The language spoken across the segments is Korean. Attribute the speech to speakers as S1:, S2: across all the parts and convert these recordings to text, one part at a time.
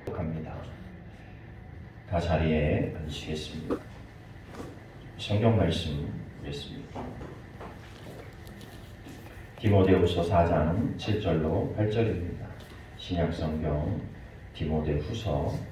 S1: 합니다. 다 자리에 앉으시겠습니다. 성경 말씀 보겠습니다. 디모데후서 4장 7절로 8절입니다. 신약 성경 디모데후서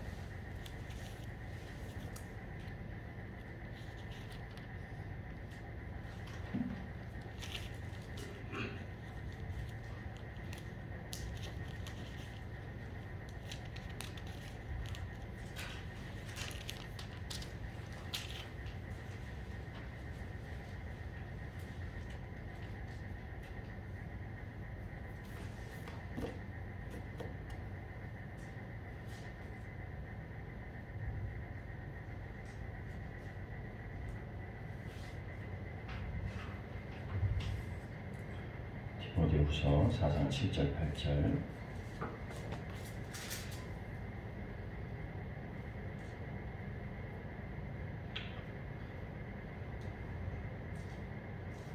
S1: 4장 7절 8절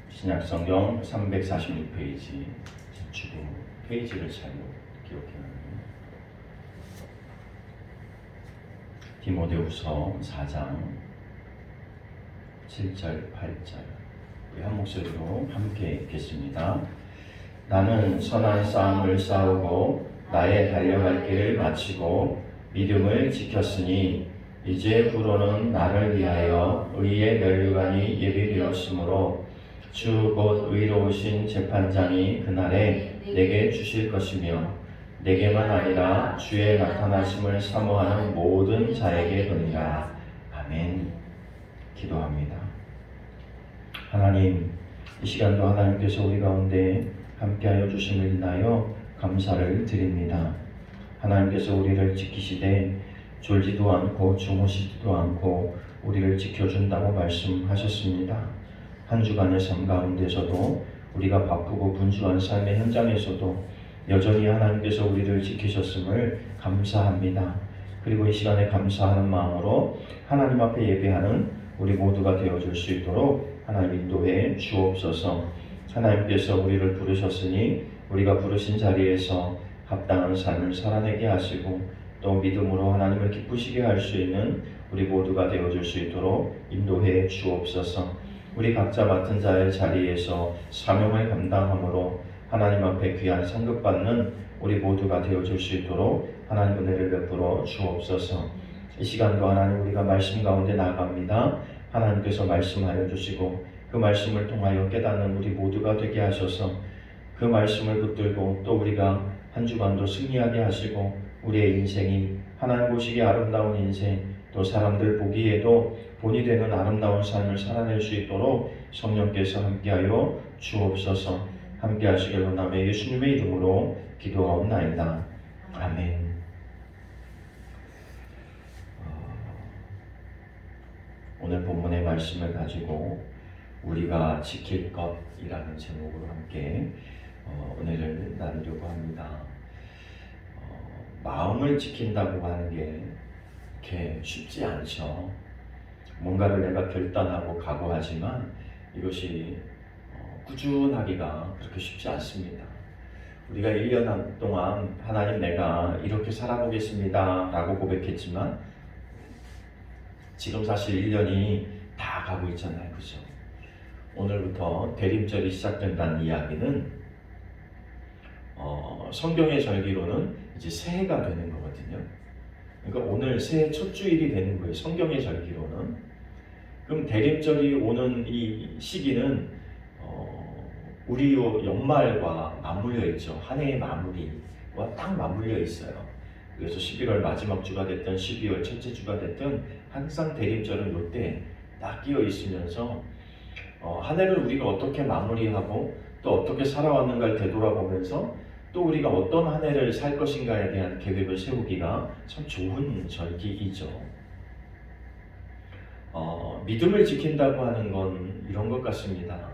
S1: 신약성경 346페이지 주로 페이지를 잘못 기억해놨네요. 디모데후서 4장 7절 8절 우리 한 목소리로 함께 읽겠습니다. 나는 선한 싸움을 싸우고 나의 달려갈 길을 마치고 믿음을 지켰으니 이제 후로는 나를 위하여 의의 면류관이 예비되었으므로 주 곧 의로우신 재판장이 그날에 내게 주실 것이며 내게만 아니라 주의 나타나심을 사모하는 모든 자에게 보니라. 아멘. 기도합니다. 하나님, 이 시간도 하나님께서 우리 가운데 함께하여 주심을 인하여 감사를 드립니다. 하나님께서 우리를 지키시되 졸지도 않고 주무시지도 않고 우리를 지켜준다고 말씀하셨습니다. 한 주간의 삶 가운데서도 우리가 바쁘고 분주한 삶의 현장에서도 여전히 하나님께서 우리를 지키셨음을 감사합니다. 그리고 이 시간에 감사하는 마음으로 하나님 앞에 예배하는 우리 모두가 되어줄 수 있도록 하나님 인도해 주옵소서. 하나님께서 우리를 부르셨으니 우리가 부르신 자리에서 합당한 삶을 살아내게 하시고 또 믿음으로 하나님을 기쁘시게 할 수 있는 우리 모두가 되어줄 수 있도록 인도해 주옵소서. 우리 각자 맡은 자의 자리에서 사명을 감당함으로 하나님 앞에 귀한 상급받는 우리 모두가 되어줄 수 있도록 하나님 은혜를 베풀어 주옵소서. 이 시간도 하나님 우리가 말씀 가운데 나아갑니다. 하나님께서 말씀하여 주시고 그 말씀을 통하여 깨닫는 우리 모두가 되게 하셔서 그 말씀을 붙들고 또 우리가 한 주간도 승리하게 하시고 우리의 인생이 하나님 보시기에 아름다운 인생 또 사람들 보기에도 본이 되는 아름다운 삶을 살아낼 수 있도록 성령께서 함께하여 주옵소서. 함께 하시길 원하며 예수님의 이름으로 기도하옵나이다. 아멘. 오늘 본문의 말씀을 가지고 우리가 지킬 것이라는 제목으로 함께 은혜를 나누려고 합니다. 마음을 지킨다고 하는 게 이렇게 쉽지 않죠. 뭔가를 내가 결단하고 각오하지만 이것이 꾸준하기가 그렇게 쉽지 않습니다. 우리가 1년 동안 하나님 내가 이렇게 살아보겠습니다 라고 고백했지만 지금 사실 1년이 다 가고 있잖아요. 그죠? 오늘부터 대림절이 시작된다는 이야기는 성경의 절기로는 이제 새해가 되는 거거든요. 그러니까 오늘 새해 첫 주일이 되는 거예요. 성경의 절기로는. 그럼 대림절이 오는 이 시기는 우리 연말과 맞물려 있죠. 한 해의 마무리와 딱 맞물려 있어요. 그래서 11월 마지막 주가 됐든 12월 첫째 주가 됐든 항상 대림절은 이때 딱 끼어 있으면서 한 해를 우리가 어떻게 마무리하고 또 어떻게 살아왔는가를 되돌아보면서 또 우리가 어떤 한 해를 살 것인가에 대한 계획을 세우기가 참 좋은 절기이죠. 믿음을 지킨다고 하는 건 이런 것 같습니다.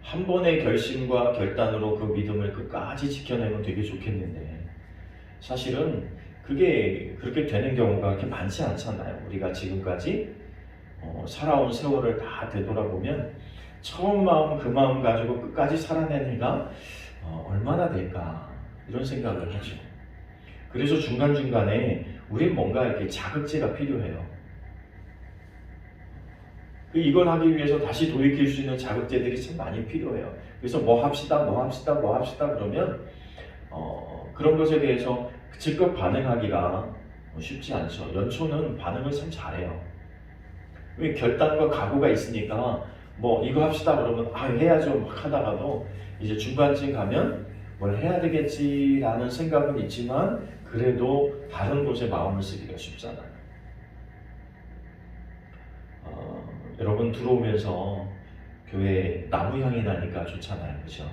S1: 한 번의 결심과 결단으로 그 믿음을 끝까지 지켜내면 되게 좋겠는데 사실은 그게 그렇게 되는 경우가 그렇게 많지 않잖아요. 우리가 지금까지 살아온 세월을 다 되돌아보면 처음 마음 그 마음 가지고 끝까지 살아낸 해가 얼마나 될까 이런 생각을 하죠. 그래서 중간중간에 우린 뭔가 이렇게 자극제가 필요해요. 이걸 하기 위해서 다시 돌이킬 수 있는 자극제들이 참 많이 필요해요. 그래서 뭐 합시다, 뭐 합시다, 뭐 합시다 그러면 그런 것에 대해서 즉각 반응하기가 쉽지 않죠. 연초는 반응을 참 잘해요. 왜 결단과 각오가 있으니까 뭐 이거 합시다 그러면 해야죠 막 하다가도 이제 중간쯤 가면 뭘 해야 되겠지라는 생각은 있지만 그래도 다른 곳에 마음을 쓰기가 쉽잖아요. 여러분 들어오면서 교회 나무 향이 나니까 좋잖아요, 그렇죠?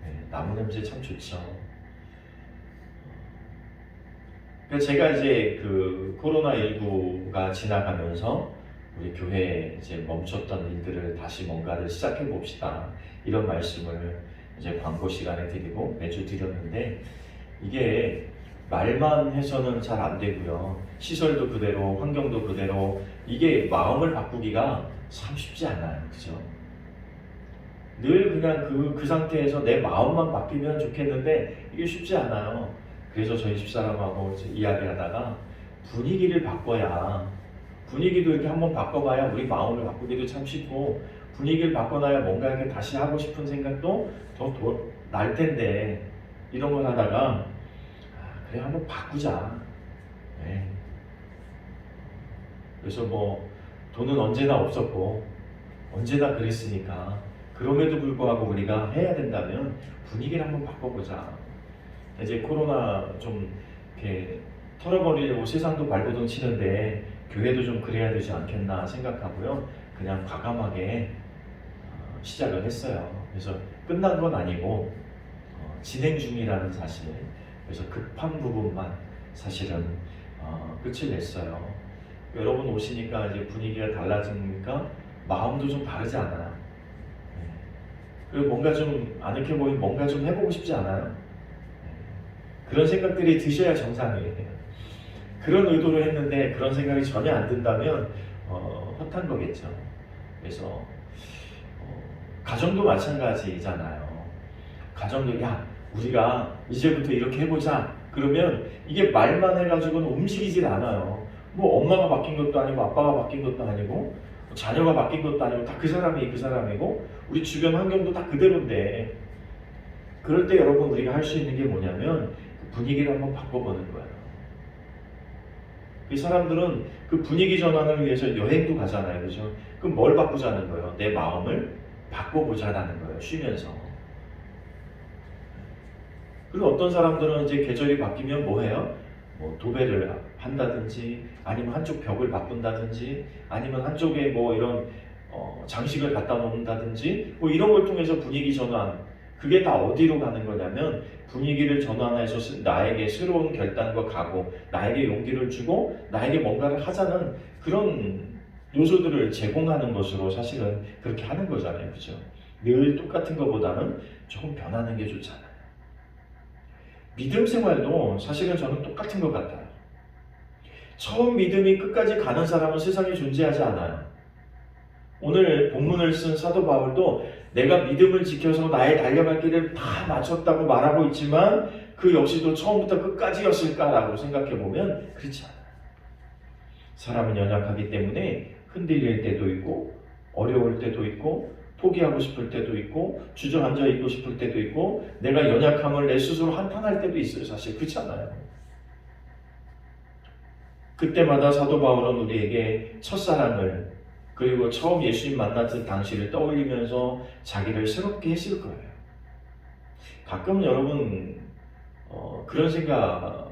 S1: 네, 나무 냄새 참 좋죠. 제가 이제 그 코로나19가 지나가면서 우리 교회에 이제 멈췄던 일들을 다시 뭔가를 시작해 봅시다. 이런 말씀을 이제 광고 시간에 드리고 매주 드렸는데 이게 말만 해서는 잘 안 되고요. 시설도 그대로, 환경도 그대로 이게 마음을 바꾸기가 참 쉽지 않아요. 그죠? 늘 그냥 그 상태에서 내 마음만 바뀌면 좋겠는데 이게 쉽지 않아요. 그래서 저희 집사람하고 이야기하다가 분위기를 바꿔야 분위기도 이렇게 한번 바꿔봐야 우리 마음을 바꾸기도 참 쉽고 분위기를 바꿔놔야 뭔가 이렇게 다시 하고 싶은 생각도 더 날 텐데 이런 걸 하다가 그래 한번 바꾸자. 네. 그래서 뭐 돈은 언제나 없었고 언제나 그랬으니까 그럼에도 불구하고 우리가 해야 된다면 분위기를 한번 바꿔보자. 이제 코로나 좀 이렇게 털어버리려고 세상도 발버둥 치는데 교회도 좀 그래야 되지 않겠나 생각하고요. 그냥 과감하게 시작을 했어요. 그래서 끝난 건 아니고 진행 중이라는 사실. 그래서 급한 부분만 사실은 끝을 냈어요. 여러분 오시니까 이제 분위기가 달라지니까 마음도 좀 다르지 않아요? 그리고 뭔가 좀 아늑해 보이면 뭔가 좀 해보고 싶지 않아요? 그런 생각들이 드셔야 정상이에요. 그런 의도로 했는데 그런 생각이 전혀 안 든다면 헛한 거겠죠. 그래서 가정도 마찬가지잖아요. 가정도 우리가 이제부터 이렇게 해보자. 그러면 이게 말만 해가지고는 움직이질 않아요. 뭐 엄마가 바뀐 것도 아니고 아빠가 바뀐 것도 아니고 자녀가 바뀐 것도 아니고 다 그 사람이 그 사람이고 우리 주변 환경도 다 그대로인데 그럴 때 여러분 우리가 할 수 있는 게 뭐냐면 분위기를 한번 바꿔보는 거예요. 이 사람들은 그 분위기 전환을 위해서 여행도 가잖아요. 그죠? 그럼 뭘 바꾸자는 거예요? 내 마음을 바꿔보자라는 거예요. 쉬면서. 그리고 어떤 사람들은 이제 계절이 바뀌면 뭐 해요? 뭐 도배를 한다든지 아니면 한쪽 벽을 바꾼다든지 아니면 한쪽에 뭐 이런 장식을 갖다 놓는다든지 뭐 이런 걸 통해서 분위기 전환 그게 다 어디로 가는 거냐면 분위기를 전환해서 나에게 새로운 결단과 각오 나에게 용기를 주고 나에게 뭔가를 하자는 그런 요소들을 제공하는 것으로 사실은 그렇게 하는 거잖아요. 그죠? 늘 똑같은 것보다는 조금 변하는 게 좋잖아요. 믿음 생활도 사실은 저는 똑같은 것 같아요. 처음 믿음이 끝까지 가는 사람은 세상에 존재하지 않아요. 오늘 본문을 쓴 사도 바울도 내가 믿음을 지켜서 나의 달려갈 길을 다 마쳤다고 말하고 있지만 그 역시도 처음부터 끝까지였을까라고 생각해보면 그렇지 않아요. 사람은 연약하기 때문에 흔들릴 때도 있고 어려울 때도 있고 포기하고 싶을 때도 있고 주저앉아 있고 싶을 때도 있고 내가 연약함을 내 스스로 한탄할 때도 있어요. 사실 그렇지 않아요? 그때마다 사도 바울은 우리에게 첫사랑을 그리고 처음 예수님 만났던 당시를 떠올리면서 자기를 새롭게 했을 거예요. 가끔 여러분 그런 생각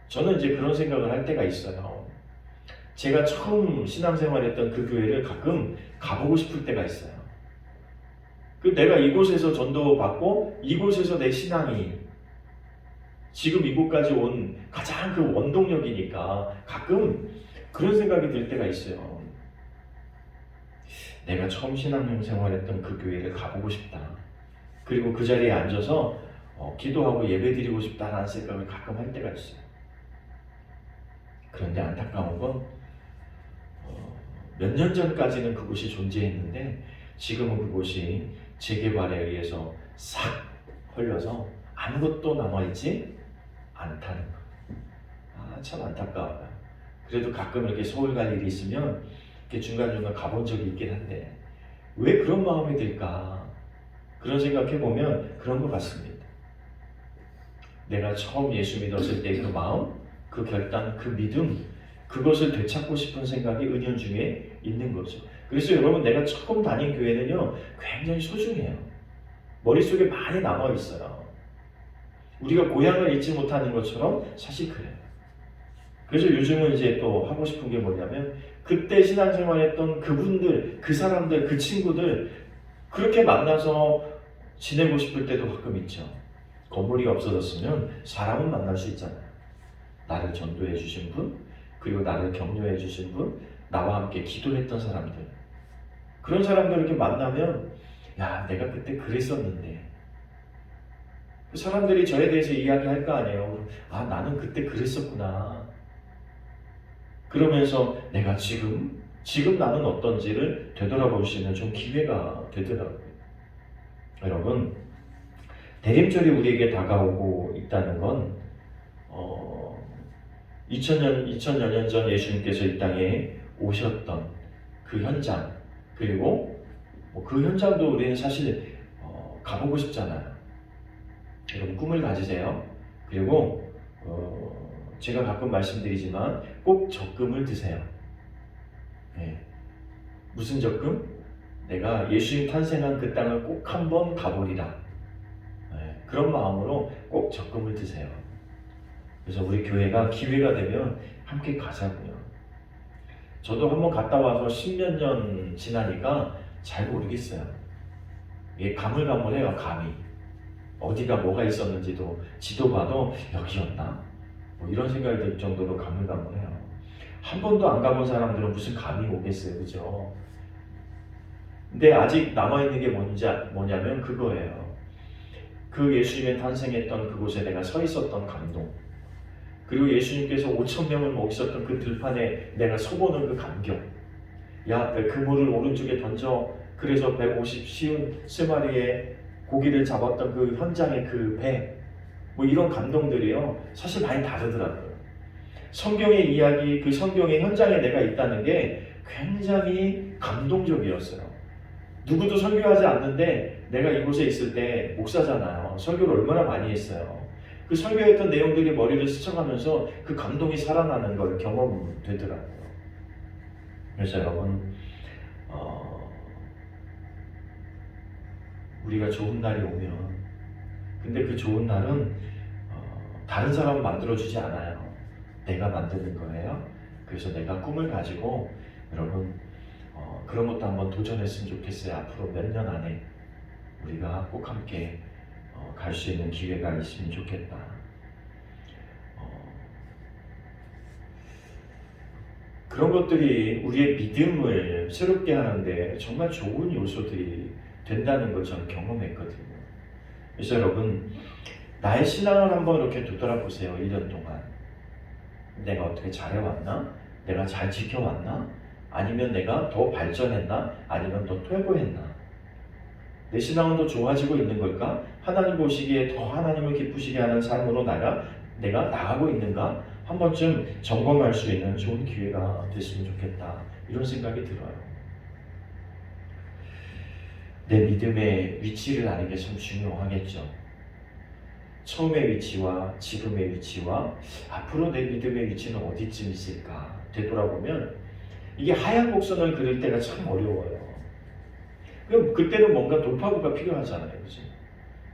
S1: 저는 이제 그런 생각을 할 때가 있어요. 제가 처음 신앙생활했던 그 교회를 가끔 가보고 싶을 때가 있어요. 내가 이곳에서 전도받고 이곳에서 내 신앙이 지금 이곳까지 온 가장 그 원동력이니까 가끔 그런 생각이 들 때가 있어요. 내가 처음 신앙생활했던 그 교회를 가보고 싶다. 그리고 그 자리에 앉아서 기도하고 예배드리고 싶다라는 생각을 가끔 할 때가 있어요. 그런데 안타까운 건 몇 년 전까지는 그곳이 존재했는데 지금은 그곳이 재개발에 의해서 싹 헐려서 아무것도 남아있지 않다는 거. 참 안타까워요. 그래도 가끔 이렇게 서울 갈 일이 있으면 이렇게 중간중간 가본 적이 있긴 한데 왜 그런 마음이 들까? 그런 생각해 보면 그런 것 같습니다. 내가 처음 예수 믿었을 때 그 마음, 그 결단, 그 믿음, 그것을 되찾고 싶은 생각이 은연중에 있는 거죠. 그래서 여러분, 내가 처음 다닌 교회는요 굉장히 소중해요. 머릿속에 많이 남아있어요. 우리가 고향을 잊지 못하는 것처럼 사실 그래요. 그래서 요즘은 이제 또 하고 싶은 게 뭐냐면 그때 신앙생활했던 그분들, 그 사람들, 그 친구들 그렇게 만나서 지내고 싶을 때도 가끔 있죠. 건물이 없어졌으면 사람은 만날 수 있잖아요. 나를 전도해 주신 분, 그리고 나를 격려해 주신 분, 나와 함께 기도했던 사람들. 그런 사람들 이렇게 만나면 야, 내가 그때 그랬었는데 그 사람들이 저에 대해서 이야기할 거 아니에요. 나는 그때 그랬었구나. 그러면서 내가 지금 나는 어떤지를 되돌아볼 수 있는 좀 기회가 되더라고요. 여러분, 대림절이 우리에게 다가오고 있다는 건 2000여 년 전 예수님께서 이 땅에 오셨던 그 현장, 그리고 그 현장도 우리는 사실 가보고 싶잖아요. 여러분, 꿈을 가지세요. 그리고 제가 가끔 말씀드리지만 꼭 적금을 드세요. 네. 무슨 적금? 내가 예수님 탄생한 그 땅을 꼭 한번 가보리라. 네. 그런 마음으로 꼭 적금을 드세요. 그래서 우리 교회가 기회가 되면 함께 가자고요. 저도 한번 갔다 와서 10몇 년 지나니까 잘 모르겠어요. 이게 가물가물해요, 감이. 어디가 뭐가 있었는지도 지도 봐도 여기였나? 뭐 이런 생각이 들 정도로 가물가물해요. 한 번도 안 가본 사람들은 무슨 감이 오겠어요, 그죠? 근데 아직 남아있는 게 뭐냐면 그거예요. 그 예수님의 탄생했던 그곳에 내가 서 있었던 감동, 그리고 예수님께서 5,000명을 먹이셨던 그 들판에 내가 서보는 그 감격. 야, 내 그물을 오른쪽에 던져. 그래서 153마리의 고기를 잡았던 그 현장의 그 배. 뭐 이런 감동들이요, 사실 많이 다르더라고요. 성경의 이야기, 그 성경의 현장에 내가 있다는 게 굉장히 감동적이었어요. 누구도 설교하지 않는데 내가 이곳에 있을 때 목사잖아요. 설교를 얼마나 많이 했어요. 그 설교했던 내용들이 머리를 스쳐가면서 그 감동이 살아나는 걸 경험되더라고요. 그래서 여러분, 우리가 좋은 날이 오면, 근데 그 좋은 날은 다른 사람 만들어주지 않아요. 내가 만드는 거예요. 그래서 내가 꿈을 가지고 여러분 그런 것도 한번 도전했으면 좋겠어요. 앞으로 몇 년 안에 우리가 꼭 함께 갈 수 있는 기회가 있으면 좋겠다. 그런 것들이 우리의 믿음을 새롭게 하는데 정말 좋은 요소들이 된다는 걸 저는 경험했거든요. 그래서 여러분, 나의 신앙을 한번 이렇게 되돌아보세요. 1년 동안 내가 어떻게 잘해왔나? 내가 잘 지켜왔나? 아니면 내가 더 발전했나? 아니면 더 퇴보했나? 내 신앙은 더 좋아지고 있는 걸까? 하나님 보시기에 더 하나님을 기쁘시게 하는 삶으로 내가 나가고 있는가? 한 번쯤 점검할 수 있는 좋은 기회가 됐으면 좋겠다. 이런 생각이 들어요. 내 믿음의 위치를 아는 게 참 중요하겠죠. 처음의 위치와 지금의 위치와 앞으로 내 믿음의 위치는 어디쯤 있을까 되돌아보면 이게 하얀 곡선을 그릴 때가 참 어려워요. 그럼 그때는 뭔가 돌파구가 필요하잖아요. 그죠?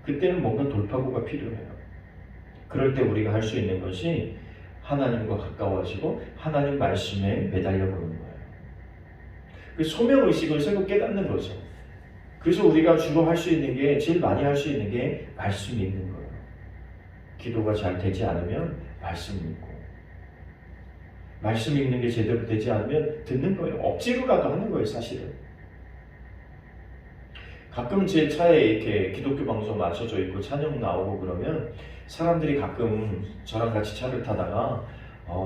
S1: 그때는 뭔가 돌파구가 필요해요. 그럴 때 우리가 할 수 있는 것이 하나님과 가까워지고 하나님 말씀에 매달려 보는 거예요. 그 소명의식을 새로 깨닫는 거죠. 그래서 우리가 주로 할 수 있는 게, 제일 많이 할 수 있는 게 말씀 읽는 거예요. 기도가 잘 되지 않으면 말씀 읽고, 말씀 읽는 게 제대로 되지 않으면 듣는 거예요. 억지로라도 하는 거예요, 사실은. 가끔 제 차에 이렇게 기독교 방송 맞춰져 있고 찬양 나오고 그러면 사람들이 가끔 저랑 같이 차를 타다가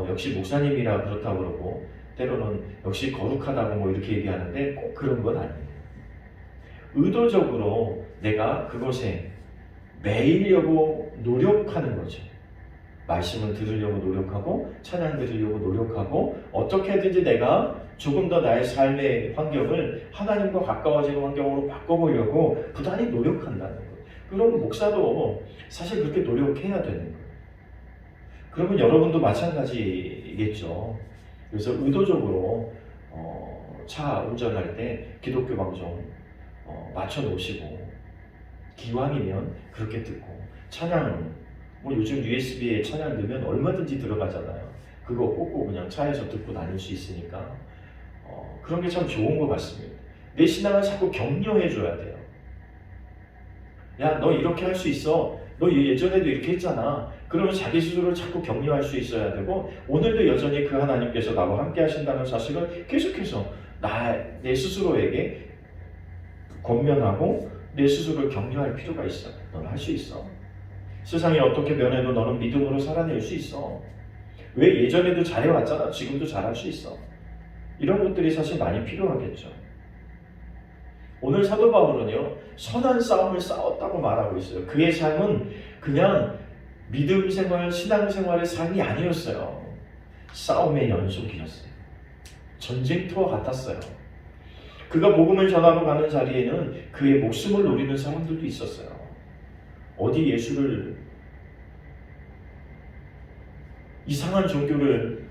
S1: 역시 목사님이라 그렇다고 그러고, 때로는 역시 거룩하다고 뭐 이렇게 얘기하는데 꼭 그런 건 아니에요. 의도적으로 내가 그것에 매이려고 노력하는 거죠. 말씀을 들으려고 노력하고 찬양 들으려고 노력하고 어떻게든지 내가 조금 더 나의 삶의 환경을 하나님과 가까워지는 환경으로 바꿔보려고 부단히 노력한다는 거예요. 그럼 목사도 사실 그렇게 노력해야 되는 거예요. 그러면 여러분도 마찬가지겠죠. 그래서 의도적으로 차 운전할 때 기독교 방송 맞춰놓으시고 기왕이면 그렇게 듣고 찬양 뭐 요즘 USB에 찬양 넣으면 얼마든지 들어가잖아요. 그거 꽂고 그냥 차에서 듣고 다닐 수 있으니까 그런 게 참 좋은 것 같습니다. 내 신앙을 자꾸 격려해 줘야 돼요. 야, 너 이렇게 할 수 있어. 너 예전에도 이렇게 했잖아. 그러면 자기 스스로를 자꾸 격려할 수 있어야 되고 오늘도 여전히 그 하나님께서 나와 함께 하신다는 사실을 계속해서 내 스스로에게 권면하고 내 스스로를 격려할 필요가 있어. 너는 할 수 있어. 세상이 어떻게 변해도 너는 믿음으로 살아낼 수 있어. 왜 예전에도 잘해왔잖아. 지금도 잘할 수 있어. 이런 것들이 사실 많이 필요하겠죠. 오늘 사도 바울은요, 선한 싸움을 싸웠다고 말하고 있어요. 그의 삶은 그냥 믿음 생활, 신앙 생활의 삶이 아니었어요. 싸움의 연속이었어요. 전쟁터와 같았어요. 그가 복음을 전하러 가는 자리에는 그의 목숨을 노리는 사람들도 있었어요. 어디 예수를 이상한 종교를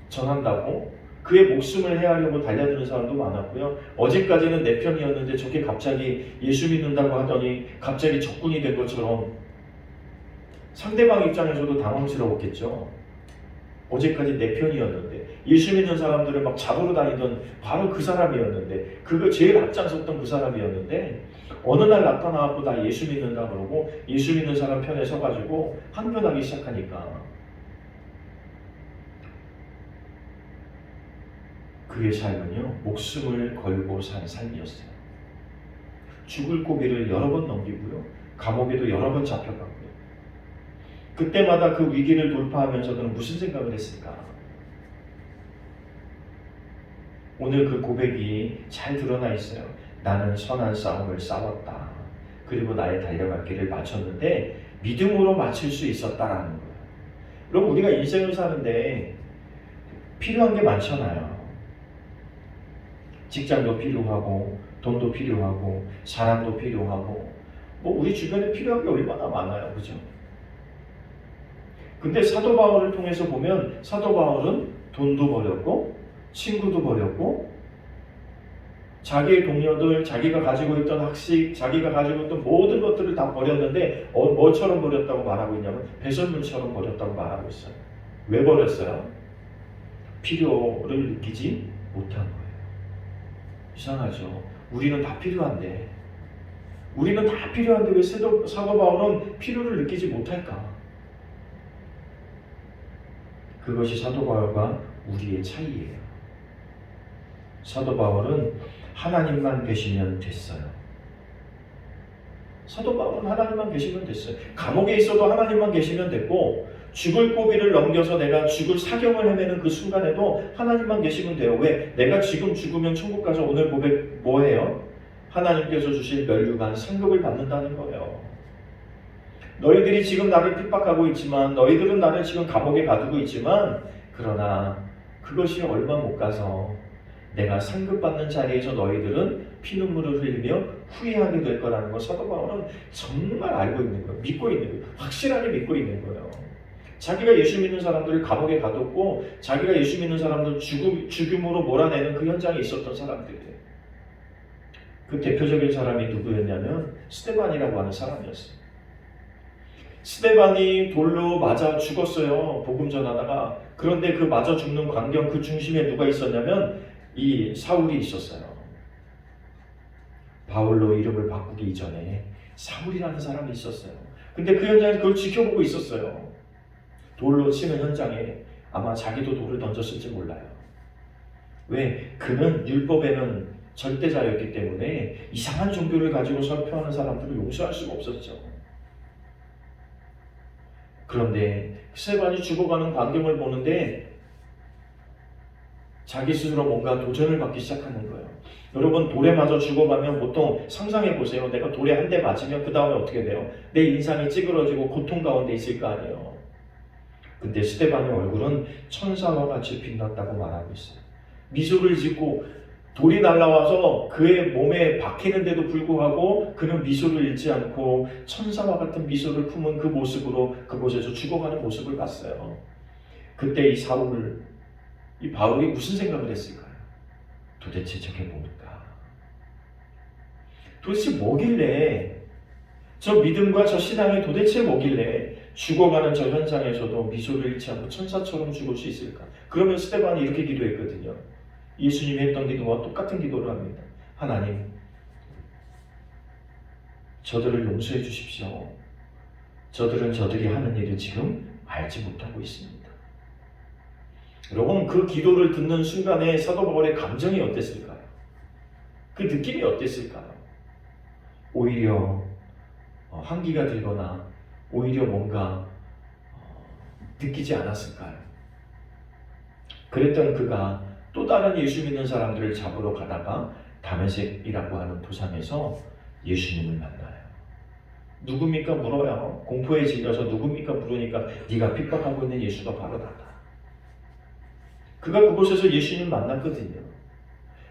S1: 전한다고 그의 목숨을 해하려고 달려드는 사람도 많았고요. 어제까지는 내 편이었는데 저게 갑자기 예수 믿는다고 하더니 갑자기 적군이 된 것처럼 상대방 입장에서도 당황스러웠겠죠. 어제까지 내 편이었는데 예수 믿는 사람들을 막 잡으러 다니던 바로 그 사람이었는데 그거 제일 앞장섰던 그 사람이었는데 어느 날 나타나고 나 예수 믿는다 그러고 예수 믿는 사람 편에 서가지고 항변하기 시작하니까 그의 삶은요 목숨을 걸고 산 삶이었어요. 죽을 고비를 여러 번 넘기고요 감옥에도 여러 번 잡혀갔고요. 그때마다 그 위기를 돌파하면서는 무슨 생각을 했을까? 오늘 그 고백이 잘 드러나 있어요. 나는 선한 싸움을 싸웠다. 그리고 나의 달려갈 길을 마쳤는데 믿음으로 마칠 수 있었다라는 거예요. 그럼 우리가 인생을 사는데 필요한 게 많잖아요. 직장도 필요하고 돈도 필요하고 사람도 필요하고 뭐 우리 주변에 필요한 게 얼마나 많아요. 그죠? 근데 사도 바울을 통해서 보면 사도 바울은 돈도 버렸고 친구도 버렸고 자기의 동료들, 자기가 가지고 있던 학식, 자기가 가지고 있던 모든 것들을 다 버렸는데 뭐처럼 버렸다고 말하고 있냐면 배설물처럼 버렸다고 말하고 있어요. 왜 버렸어요? 필요를 느끼지 못한 거예요. 이상하죠. 우리는 다 필요한데 왜 사도 바울은 필요를 느끼지 못할까? 그것이 사도 바울과 우리의 차이예요. 사도 바울은 하나님만 계시면 됐어요. 사도 바울은 하나님만 계시면 됐어요. 감옥에 있어도 하나님만 계시면 됐고 죽을 고비를 넘겨서 내가 죽을 사경을 헤매는 그 순간에도 하나님만 계시면 돼요. 왜? 내가 지금 죽으면 천국 가서 오늘 고백 뭐예요? 하나님께서 주실 면류관 상급을 받는다는 거예요. 너희들이 지금 나를 핍박하고 있지만 너희들은 나를 지금 감옥에 가두고 있지만 그러나 그것이 얼마 못 가서 내가 상급받는 자리에서 너희들은 피눈물을 흘리며 후회하게 될 거라는 걸 사도 바울은 정말 알고 있는 거예요. 믿고 있는 거예요. 확실하게 믿고 있는 거예요. 자기가 예수 믿는 사람들을 감옥에 가뒀고 자기가 예수 믿는 사람들 죽음으로 몰아내는 그 현장에 있었던 사람들이에요. 그 대표적인 사람이 누구였냐면 스데반이라고 하는 사람이었어요. 스데반이 돌로 맞아 죽었어요. 복음 전하다가. 그런데 그 맞아 죽는 광경 그 중심에 누가 있었냐면 이 사울이 있었어요. 바울로 이름을 바꾸기 이전에 사울이라는 사람이 있었어요. 근데 그 현장에서 그걸 지켜보고 있었어요. 돌로 치는 현장에 아마 자기도 돌을 던졌을지 몰라요. 왜? 그는 율법에는 절대자였기 때문에 이상한 종교를 가지고 설교하는 사람들을 용서할 수가 없었죠. 그런데 스데반이 죽어가는 광경을 보는데 자기 스스로 뭔가 도전을 받기 시작하는 거예요. 여러분 돌에 맞아 죽어가면 보통 상상해 보세요. 내가 돌에 한 대 맞으면 그 다음에 어떻게 돼요? 내 인상이 찌그러지고 고통 가운데 있을 거 아니에요. 근데 스데반의 얼굴은 천사와 같이 빛났다고 말하고 있어요. 미소를 짓고 돌이 날아와서 그의 몸에 박히는데도 불구하고 그는 미소를 잃지 않고 천사와 같은 미소를 품은 그 모습으로 그곳에서 죽어가는 모습을 봤어요. 그때 이 바울이 무슨 생각을 했을까요? 도대체 저게 뭘까? 도대체 뭐길래, 저 믿음과 저 신앙이 도대체 뭐길래 죽어가는 저 현장에서도 미소를 잃지 않고 천사처럼 죽을 수 있을까? 그러면 스데반이 이렇게 기도했거든요. 예수님이 했던 기도와 똑같은 기도를 합니다. 하나님, 저들을 용서해 주십시오. 저들은 저들이 하는 일을 지금 알지 못하고 있습니다. 여러분, 그 기도를 듣는 순간에 사도 바울의 감정이 어땠을까요? 그 느낌이 어땠을까요? 오히려 환기가 들거나 오히려 뭔가 느끼지 않았을까요? 그랬던 그가 또 다른 예수 믿는 사람들을 잡으러 가다가 다메섹이라고 하는 도상에서 예수님을 만나요. 누굽니까? 물어요. 공포에 질려서 누굽니까? 물으니까 네가 핍박하고 있는 예수가 바로 나다. 그가 그곳에서 예수님 만났거든요.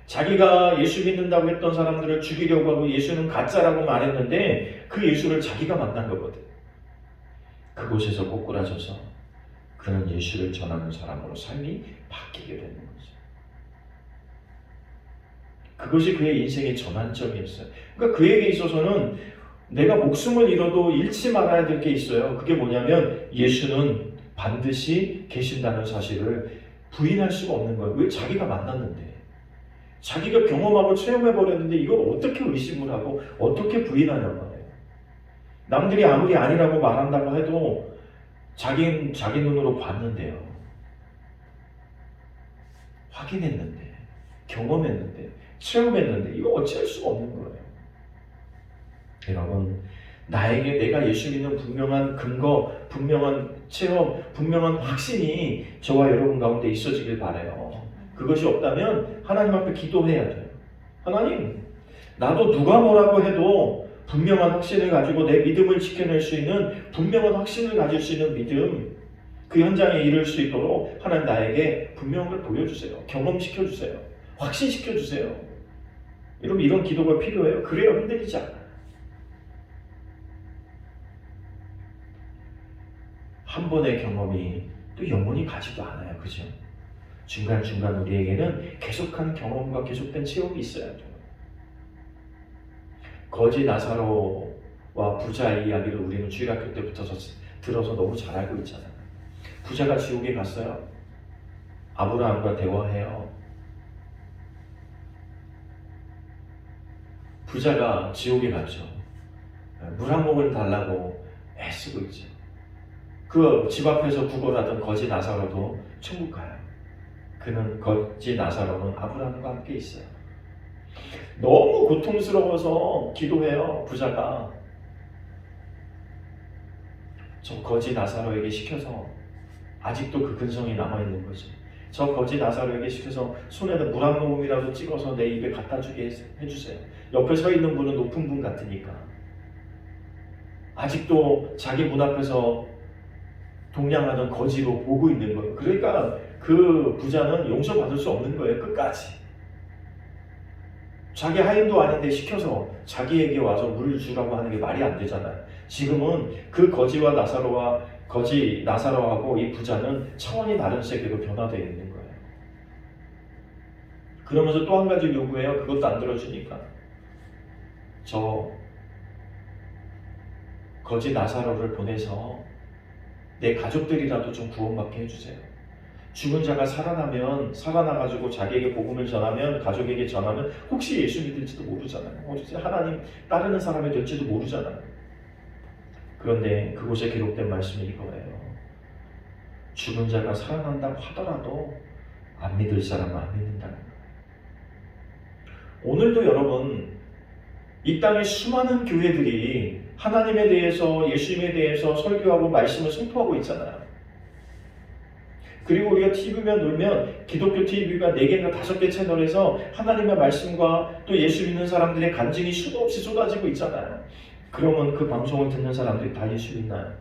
S1: 자기가 예수 믿는다고 했던 사람들을 죽이려고 하고 예수는 가짜라고 말했는데 그 예수를 자기가 만난 거거든. 그곳에서 꼬꾸라져서 그는 예수를 전하는 사람으로 삶이 바뀌게 되는 거죠. 그것이 그의 인생의 전환점이었어요. 그러니까 그에게 있어서는 내가 목숨을 잃어도 잃지 말아야 될 게 있어요. 그게 뭐냐면 예수는 반드시 계신다는 사실을 부인할 수가 없는 거예요. 왜? 자기가 만났는데. 자기가 경험하고 체험해버렸는데 이걸 어떻게 의심을 하고 어떻게 부인하냐는 거예요. 남들이 아무리 아니라고 말한다고 해도 자기 눈으로 봤는데요. 확인했는데, 경험했는데, 체험했는데 이거 어찌할 수가 없는 거예요. 여러분, 나에게 내가 예수 믿는 분명한 근거, 분명한 체험, 분명한 확신이 저와 여러분 가운데 있어지길 바라요. 그것이 없다면 하나님 앞에 기도해야 돼요. 하나님, 나도 누가 뭐라고 해도 분명한 확신을 가지고 내 믿음을 지켜낼 수 있는 분명한 확신을 가질 수 있는 믿음, 그 현장에 이를 수 있도록 하나님 나에게 분명한 걸 보여주세요. 경험시켜주세요. 확신시켜주세요. 여러분, 이런 기도가 필요해요. 그래야 흔들리지 않아요. 한 번의 경험이 또 영원히 가지도 않아요. 그죠? 중간중간 우리에게는 계속한 경험과 계속된 체험이 있어야 돼요. 거지 나사로와 부자의 이야기를 우리는 주일학교 때부터 들어서 너무 잘 알고 있잖아요. 부자가 지옥에 갔어요. 아브라함과 대화해요. 부자가 지옥에 갔죠. 물 한 모금 달라고 애쓰고 있죠. 그 집 앞에서 구걸하던 거지 나사로도 천국 가요. 그는 거지 나사로는 아브라함과 함께 있어요. 너무 고통스러워서 기도해요. 부자가 저 거지 나사로에게 시켜서, 아직도 그 근성이 남아있는 거죠. 저 거지 나사로에게 시켜서 손에다 물 한 모금이라도 찍어서 내 입에 갖다 주게 해주세요. 옆에 서 있는 분은 높은 분 같으니까. 아직도 자기 문 앞에서 동냥하던 거지로 보고 있는 거예요. 그러니까 그 부자는 용서받을 수 없는 거예요. 끝까지. 자기 하인도 아닌데 시켜서 자기에게 와서 물 주라고 하는 게 말이 안 되잖아요. 지금은 그 거지 나사로하고 이 부자는 차원이 다른 세계로 변화되어 있는 거예요. 그러면서 또 한 가지 요구해요. 그것도 안 들어주니까 저 거지 나사로를 보내서 내 가족들이라도 좀 구원받게 해주세요. 죽은 자가 살아나가지고 자기에게 복음을 전하면, 가족에게 전하면 혹시 예수 믿을지도 모르잖아요. 혹시 하나님 따르는 사람이 될지도 모르잖아요. 그런데 그곳에 기록된 말씀이 이거예요. 죽은 자가 살아난다고 하더라도 안 믿을 사람은 안 믿는다는 거예요. 오늘도 여러분, 이 땅의 수많은 교회들이 하나님에 대해서, 예수님에 대해서 설교하고 말씀을 선포하고 있잖아요. 그리고 우리가 TV만 놀면 기독교 TV가 4개인가 5개 채널에서 하나님의 말씀과 또 예수 믿는 사람들의 간증이 수도 없이 쏟아지고 있잖아요. 그러면 그 방송을 듣는 사람들이 다 예수 믿나요?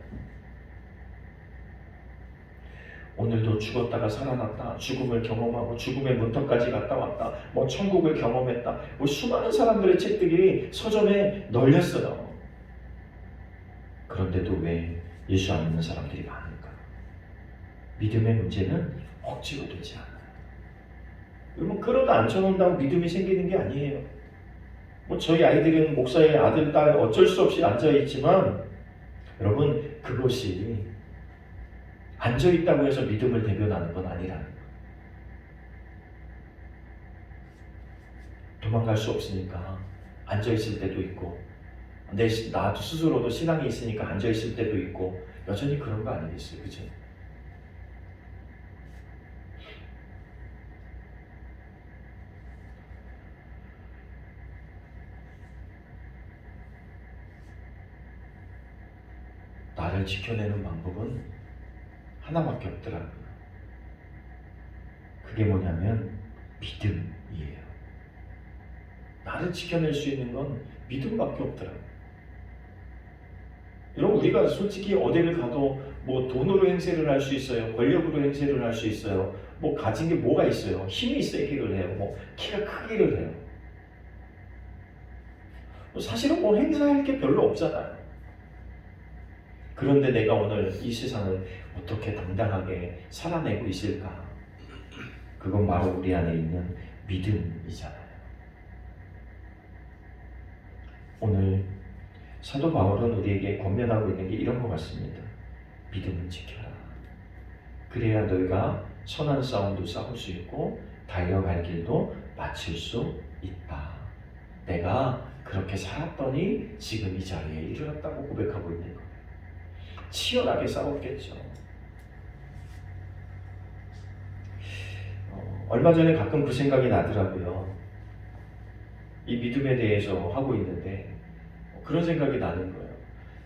S1: 오늘도 죽었다가 살아났다, 죽음을 경험하고 죽음의 문턱까지 갔다 왔다, 뭐 천국을 경험했다, 뭐 수많은 사람들의 책들이 서점에 널렸어요. 그런데도 왜 예수 안 믿는 사람들이 많을까? 믿음의 문제는 억지로 되지 않아요. 여러분, 그러다 앉혀놓는다고 믿음이 생기는 게 아니에요. 뭐 저희 아이들은 목사의 아들, 딸 어쩔 수 없이 앉아있지만 여러분, 그것이 앉아있다고 해서 믿음을 대변하는 건 아니라는 거예요. 도망갈 수 없으니까 앉아있을 때도 있고, 나도 스스로도 신앙이 있으니까 앉아있을 때도 있고, 여전히 그런 거 아니겠어요? 그죠? 나를 지켜내는 방법은 하나밖에 없더라고요. 그게 뭐냐면 믿음이에요. 나를 지켜낼 수 있는 건 믿음밖에 없더라고요. 여러분, 우리가 솔직히 어디를 가도 뭐 돈으로 행세를 할 수 있어요. 권력으로 행세를 할 수 있어요. 뭐 가진 게 뭐가 있어요. 힘이 세기를 해요. 뭐 키가 크기를 해요. 사실은 뭐 행사할 게 별로 없잖아요. 그런데 내가 오늘 이 세상을 어떻게 당당하게 살아내고 있을까? 그건 바로 우리 안에 있는 믿음이잖아요. 오늘 사도 바울은 우리에게 권면하고 있는 게 이런 것 같습니다. 믿음을 지켜라. 그래야 너희가 선한 싸움도 싸울 수 있고 달려갈 길도 마칠 수 있다. 내가 그렇게 살았더니 지금 이 자리에 이르렀다고 고백하고 있는 거예요. 치열하게 싸웠겠죠. 얼마 전에 가끔 그 생각이 나더라고요. 이 믿음에 대해서 하고 있는데 그런 생각이 나는 거예요.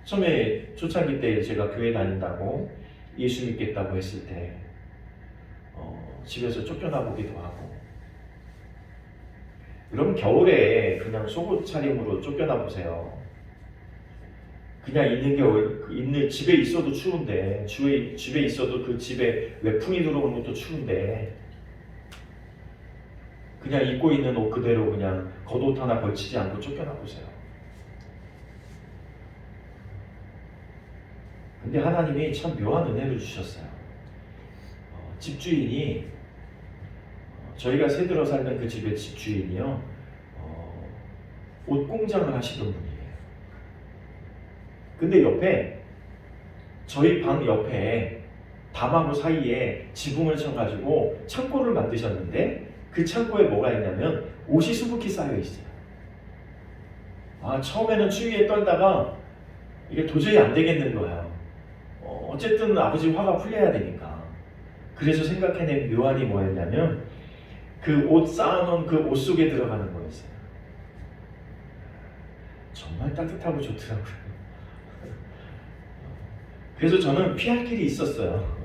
S1: 처음에 초창기 때 제가 교회 다닌다고 예수 믿겠다고 했을 때 집에서 쫓겨나보기도 하고, 여러분 겨울에 그냥 속옷 차림으로 쫓겨나보세요. 그냥 있는 집에 있어도 추운데, 집에 있어도 그 집에 외풍이 들어오는 것도 추운데 그냥 입고 있는 옷 그대로 그냥 겉옷 하나 걸치지 않고 쫓겨나보세요. 근데 하나님이 참 묘한 은혜를 주셨어요. 집주인이, 저희가 새들어 살던 그 집의 집주인이요, 옷 공장을 하시던 분이에요. 근데 옆에, 저희 방 옆에 담하고 사이에 지붕을 쳐가지고 창고를 만드셨는데 그 창고에 뭐가 있냐면 옷이 수북히 쌓여 있어요. 처음에는 추위에 떨다가 이게 도저히 안 되겠는 거예요. 어쨌든 아버지 화가 풀려야 되니까. 그래서 생각해낸 묘안이 뭐였냐면 그 옷 쌓아놓은 그 옷 속에 들어가는 거였어요. 정말 따뜻하고 좋더라고요. 그래서 저는 피할 길이 있었어요.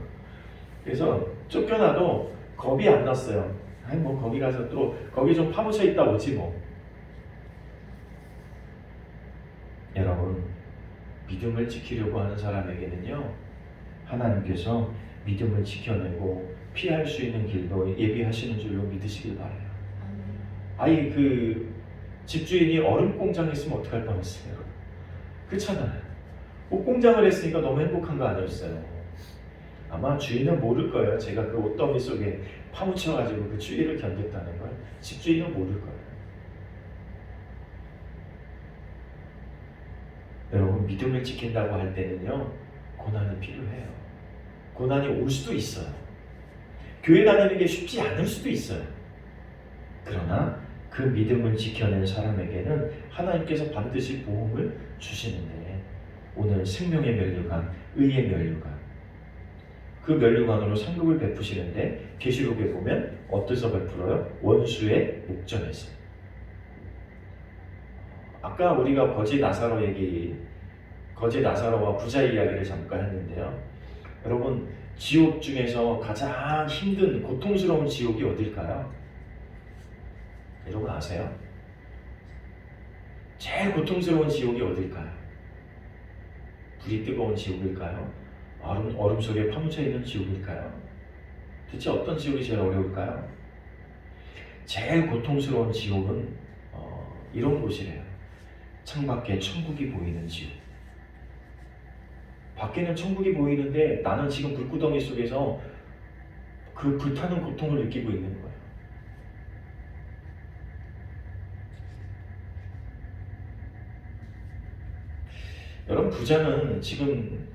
S1: 그래서 쫓겨나도 겁이 안 났어요. 뭐 거기 가서 또 거기 좀 파묻혀 있다 오지 뭐. 여러분, 믿음을 지키려고 하는 사람에게는요, 하나님께서 믿음을 지켜내고 피할 수 있는 길도 예비하시는 줄로 믿으시길 바라요. 아니, 그 집주인이 얼음 공장 했으면 어떡할 뻔했어요. 그렇잖아요. 옷 공장을 했으니까 너무 행복한 거 아니었어요. 아마 주인은 모를 거예요. 제가 그 옷더미 속에 파묻혀가지고 그 추위를 견뎠다는 걸. 집주인은 모를 거예요. 여러분, 믿음을 지킨다고 할 때는요, 고난이 필요해요. 고난이 올 수도 있어요. 교회 다니는 게 쉽지 않을 수도 있어요. 그러나 그 믿음을 지켜낸 사람에게는 하나님께서 반드시 보응을 주시는데, 오늘 생명의 면류관, 의의 면류관, 그 면류관으로 상급을 베푸시는데 계시록에 보면 어디서 베풀어요? 원수의 목전에서. 아까 우리가 거지 나사로와 부자 이야기를 잠깐 했는데요. 여러분, 지옥 중에서 가장 힘든 고통스러운 지옥이 어딜까요? 여러분 아세요? 제일 고통스러운 지옥이 어딜까요? 불이 뜨거운 지옥일까요? 얼음 속에 파묻혀 있는 지옥일까요? 대체 어떤 지옥이 제일 어려울까요? 제일 고통스러운 지옥은 이런 곳이래요. 창밖에 천국이 보이는 지옥. 밖에는 천국이 보이는데 나는 지금 불구덩이 속에서 그 불타는 고통을 느끼고 있는 거예요. 여러분, 부자는 지금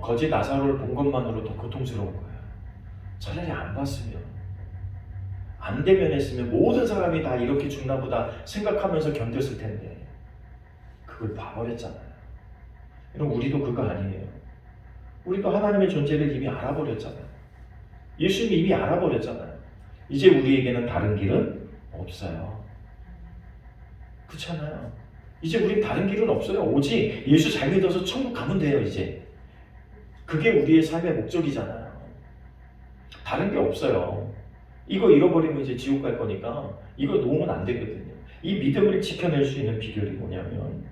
S1: 거지 나사로를 본 것만으로 더 고통스러운 거예요. 차라리 안 봤으면, 안 대면했으면 모든 사람이 다 이렇게 죽나 보다 생각하면서 견뎠을 텐데 그걸 봐버렸잖아요. 여러분, 우리도 그거 아니에요. 우리도 하나님의 존재를 이미 알아버렸잖아요. 예수님이 이미 알아버렸잖아요. 이제 우리에게는 다른 길은 없어요. 그렇잖아요. 이제 우린 다른 길은 없어요. 오직 예수 잘 믿어서 천국 가면 돼요. 이제 그게 우리의 삶의 목적이잖아요. 다른 게 없어요. 이거 잃어버리면 이제 지옥 갈 거니까 이거 놓으면 안 되거든요. 이 믿음을 지켜낼 수 있는 비결이 뭐냐면,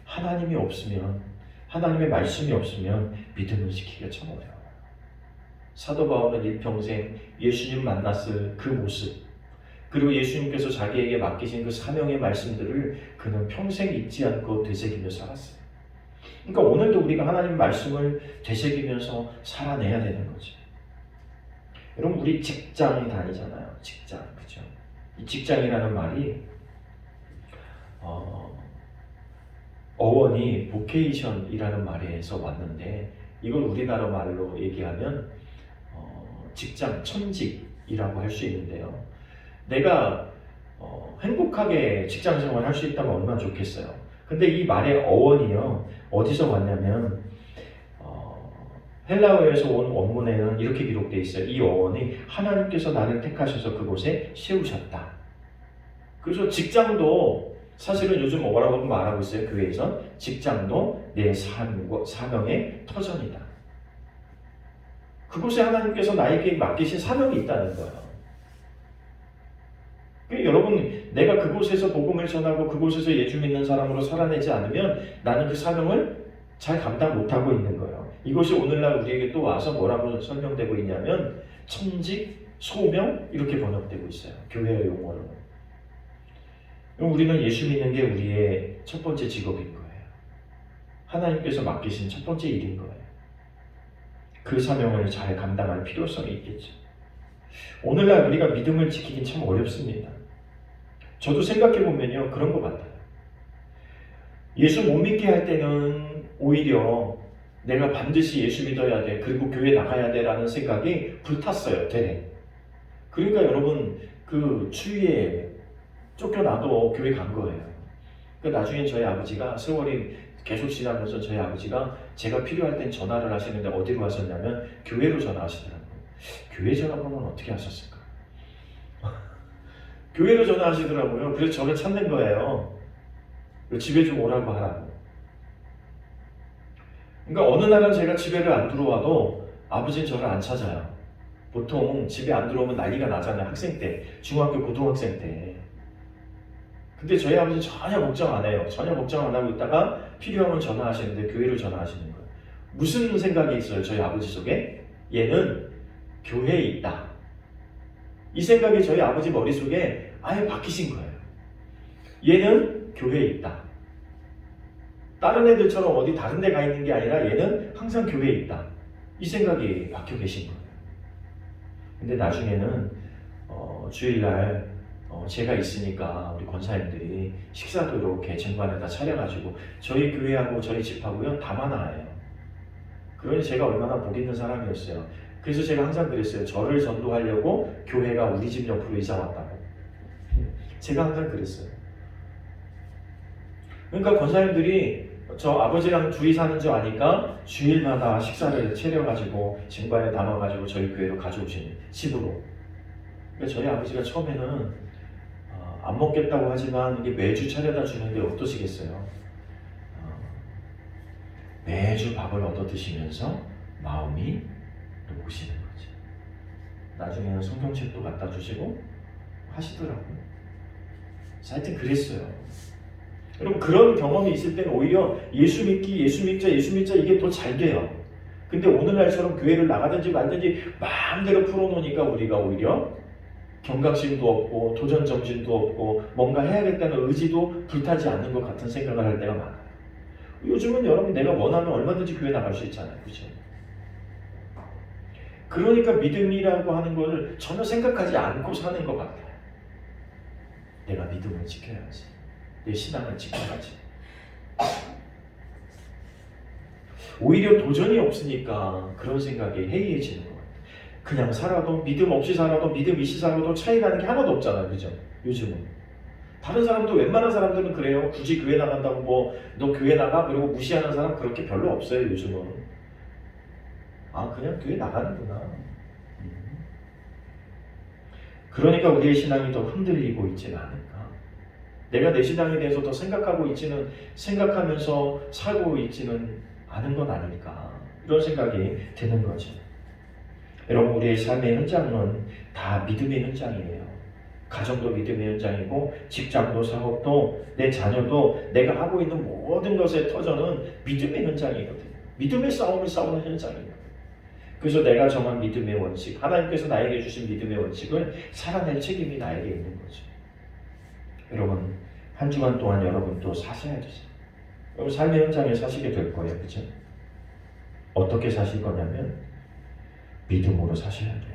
S1: 하나님이 없으면, 하나님의 말씀이 없으면 믿음을 지키기가 참 어려워요. 사도 바울은 일평생 예수님 만났을 그 모습, 그리고 예수님께서 자기에게 맡기신 그 사명의 말씀들을 그는 평생 잊지 않고 되새기며 살았어요. 그러니까 오늘도 우리가 하나님 말씀을 되새기면서 살아내야 되는 거죠. 여러분, 우리 직장 다니잖아요. 직장, 그죠? 이 직장이라는 말이 어원이 보케이션이라는 말에서 왔는데, 이걸 우리나라 말로 얘기하면 직장, 천직이라고 할 수 있는데요. 내가 행복하게 직장 생활 할 수 있다면 얼마나 좋겠어요. 근데 이 말의 어원이요, 어디서 왔냐면 헬라어에서 온 원문에는 이렇게 기록되어 있어요. 이 어원이 하나님께서 나를 택하셔서 그곳에 세우셨다. 그래서 직장도 사실은 요즘 뭐라고 말하고 있어요. 교회에서 직장도 내 사명의 터전이다. 그곳에 하나님께서 나에게 맡기신 사명이 있다는 거예요. 여러분, 내가 그곳에서 복음을 전하고 그곳에서 예수 믿는 사람으로 살아내지 않으면 나는 그 사명을 잘 감당 못하고 있는 거예요. 이것이 오늘날 우리에게 또 와서 뭐라고 설명되고 있냐면 천직, 소명 이렇게 번역되고 있어요. 교회의 용어로. 우리는 예수 믿는 게 우리의 첫 번째 직업인 거예요. 하나님께서 맡기신 첫 번째 일인 거예요. 그 사명을 잘 감당할 필요성이 있겠죠. 오늘날 우리가 믿음을 지키긴 참 어렵습니다. 저도 생각해보면요, 그런 것 같아요. 예수 못 믿게 할 때는 오히려 내가 반드시 예수 믿어야 돼, 그리고 교회 나가야 돼 라는 생각이 불탔어요, 되레. 그러니까 여러분, 그 추위에 쫓겨나도 교회 간 거예요. 그러니까 나중에 저희 아버지가, 세월이 계속 지나면서 저희 아버지가 제가 필요할 땐 전화를 하시는데 어디로 하셨냐면 교회로 전화하시더라고요. 교회 전화번호는 어떻게 하셨을까? 교회로 전화하시더라고요. 그래서 저를 찾는 거예요. 집에 좀 오라고 하라고. 그러니까 어느 날은 제가 집에를 안 들어와도 아버지는 저를 안 찾아요. 보통 집에 안 들어오면 난리가 나잖아요. 학생 때, 중학교, 고등학생 때. 근데 저희 아버지는 전혀 걱정 안 해요. 전혀 걱정 안 하고 있다가 필요하면 전화하시는데 교회로 전화하시는 거예요. 무슨 생각이 있어요? 저희 아버지 속에? 얘는 교회에 있다. 이 생각이 저희 아버지 머릿속에 아예 박히신 거예요. 얘는 교회에 있다. 다른 애들처럼 어디 다른 데 가 있는 게 아니라 얘는 항상 교회에 있다. 이 생각이 박혀 계신 거예요. 근데 나중에는 주일날 제가 있으니까 우리 권사님들이 식사도 이렇게 쟁반에다 차려가지고 저희 교회하고 저희 집하고요 다 만나요. 그러니 제가 얼마나 복 있는 사람이었어요. 그래서 제가 항상 그랬어요. 저를 전도하려고 교회가 우리 집 옆으로 이사 왔다고. 제가 항상 그랬어요. 그러니까 권사님들이 저 아버지랑 둘이 사는 줄 아니까 주일마다 식사를 차려가지고 쟁반에 담아가지고 저희 교회로 가져오시는 집으로. 그러니까 저희 아버지가 처음에는 안 먹겠다고 하지만 이게 매주 차려다 주는데 어떠시겠어요? 매주 밥을 얻어 드시면서 마음이 녹으시는 거죠. 나중에는 성경책도 갖다 주시고 하시더라고요. 하여튼 그랬어요. 여러분, 그런 경험이 있을 때는 오히려 예수 믿자 이게 더 잘 돼요. 근데 오늘날처럼 교회를 나가든지 말든지 마음대로 풀어놓으니까 우리가 오히려 경각심도 없고 도전 정신도 없고 뭔가 해야겠다는 의지도 불타지 않는 것 같은 생각을 할 때가 많아요. 요즘은 여러분 내가 원하면 얼마든지 교회 나갈 수 있잖아요. 그렇죠? 그러니까 믿음이라고 하는 것을 전혀 생각하지 않고 사는 것 같아요. 내가 믿음을 지켜야지. 내 신앙을 지켜야지. 오히려 도전이 없으니까 그런 생각이 해이해지는 것 같아요. 그냥 살아도 믿음 없이 살아도 믿음 있이 살아도 차이 나는 게 하나도 없잖아요. 그죠? 요즘은. 다른 사람도 웬만한 사람들은 그래요. 굳이 교회 나간다고 뭐 너 교회 나가? 그리고 무시하는 사람 그렇게 별로 없어요. 요즘은. 아 그냥 교회 나가는구나. 그러니까 우리의 신앙이 더 흔들리고 있지는 않을까. 내가 내 신앙에 대해서 더 생각하면서 살고 있지는 않은 건 아닐까. 이런 생각이 드는 거죠. 여러분 우리의 삶의 현장은 다 믿음의 현장이에요. 가정도 믿음의 현장이고 직장도 사업도 내 자녀도 내가 하고 있는 모든 것의 터전은 믿음의 현장이거든요. 믿음의 싸움을 싸우는 현장이에요. 그래서 내가 정한 믿음의 원칙, 하나님께서 나에게 주신 믿음의 원칙을 살아낼 책임이 나에게 있는 거죠. 여러분 한 주간 동안 여러분도 사셔야 되죠. 여러분 삶의 현장에 사시게 될 거예요. 그죠? 어떻게 사실 거냐면 믿음으로 사셔야 돼요.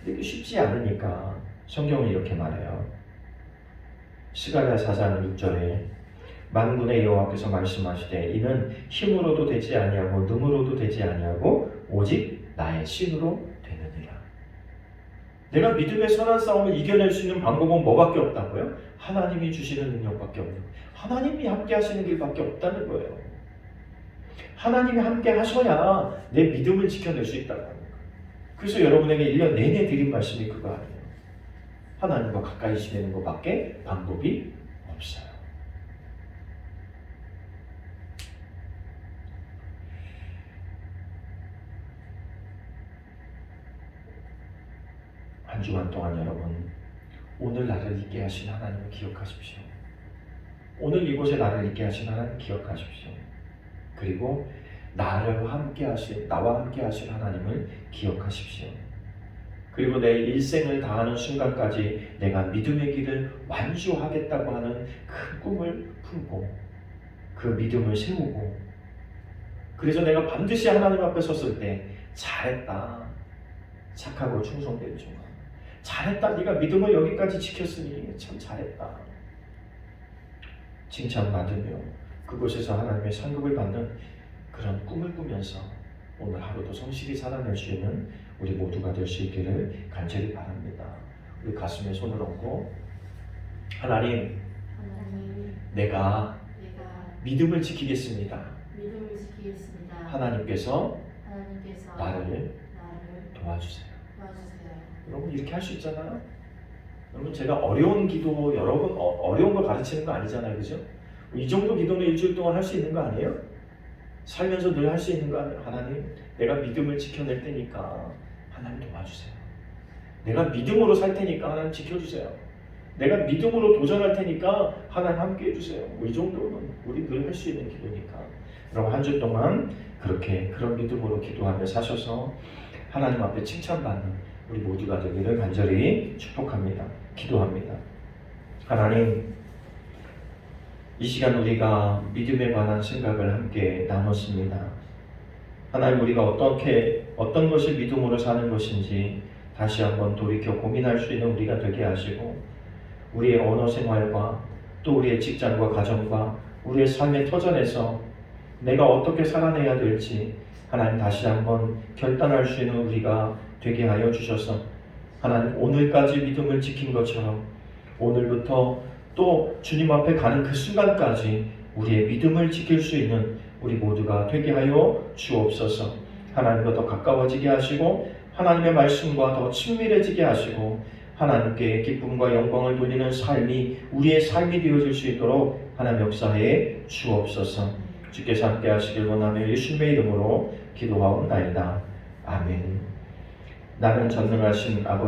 S1: 이게 쉽지 않으니까 성경은 이렇게 말해요. 스가랴 4장 6절에 만군의 여호와께서 말씀하시되 이는 힘으로도 되지 아니하고 능으로도 되지 아니하고 오직 나의 신으로 되느니라. 내가 믿음의 선한 싸움을 이겨낼 수 있는 방법은 뭐밖에 없다고요? 하나님이 주시는 능력밖에 없는 거예요. 하나님이 함께 하시는 길밖에 없다는 거예요. 하나님이 함께 하셔야 내 믿음을 지켜낼 수 있다는 거예요. 그래서 여러분에게 1년 내내 드린 말씀이 그거 아니에요. 하나님과 가까이 지내는 것밖에 방법이 없어요. 한 주간 동안 여러분 오늘 나를 있게 하신 하나님을 기억하십시오. 오늘 이곳에 나를 있게 하신 하나님 기억하십시오. 그리고 나와 함께 하신 하나님을 기억하십시오. 그리고 내 일생을 다하는 순간까지 내가 믿음의 길을 완주하겠다고 하는 큰 꿈을 품고 그 믿음을 세우고 그래서 내가 반드시 하나님 앞에 섰을 때 잘했다. 착하고 충성된 종아. 잘했다. 네가 믿음을 여기까지 지켰으니 참 잘했다. 칭찬받으며 그곳에서 하나님의 상급을 받는 그런 꿈을 꾸면서 오늘 하루도 성실히 살아낼 수 있는 우리 모두가 될 수 있기를 간절히 바랍니다. 우리 가슴에 손을 얹고 하나님 내가 믿음을 지키겠습니다. 하나님께서 나를 도와주세요. 여러분 이렇게 할 수 있잖아요. 여러분 제가 어려운 기도 여러분 어려운 걸 가르치는 거 아니잖아요. 그죠? 이 정도 기도는 일주일 동안 할 수 있는 거 아니에요? 살면서 늘 할 수 있는 거 아니에요? 하나님 내가 믿음을 지켜낼 테니까 하나님 도와주세요. 내가 믿음으로 살 테니까 하나님 지켜주세요. 내가 믿음으로 도전할 테니까 하나님 함께 해주세요. 이 정도는 우리 늘 할 수 있는 기도니까 여러분 한 주 동안 그렇게 그런 믿음으로 기도하며 사셔서 하나님 앞에 칭찬받는 우리 모두가 되기를 간절히 축복합니다. 기도합니다. 하나님 이 시간 우리가 믿음에 관한 생각을 함께 나눴습니다. 하나님 우리가 어떤 것이 믿음으로 사는 것인지 다시 한번 돌이켜 고민할 수 있는 우리가 되게 하시고 우리의 언어 생활과 또 우리의 직장과 가정과 우리의 삶의 터전에서 내가 어떻게 살아내야 될지 하나님 다시 한번 결단할 수 있는 우리가 되게 하여 주셔서 하나님 오늘까지 믿음을 지킨 것처럼 오늘부터 또 주님 앞에 가는 그 순간까지 우리의 믿음을 지킬 수 있는 우리 모두가 되게 하여 주옵소서. 하나님과 더 가까워지게 하시고 하나님의 말씀과 더 친밀해지게 하시고 하나님께 기쁨과 영광을 돌리는 삶이 우리의 삶이 되어질 수 있도록 하나님 역사해 주옵소서. 주께서 함께 하시길 원하며 예수님의 이름으로 기도하옵나이다. 아멘. 나는 전능하신 아버지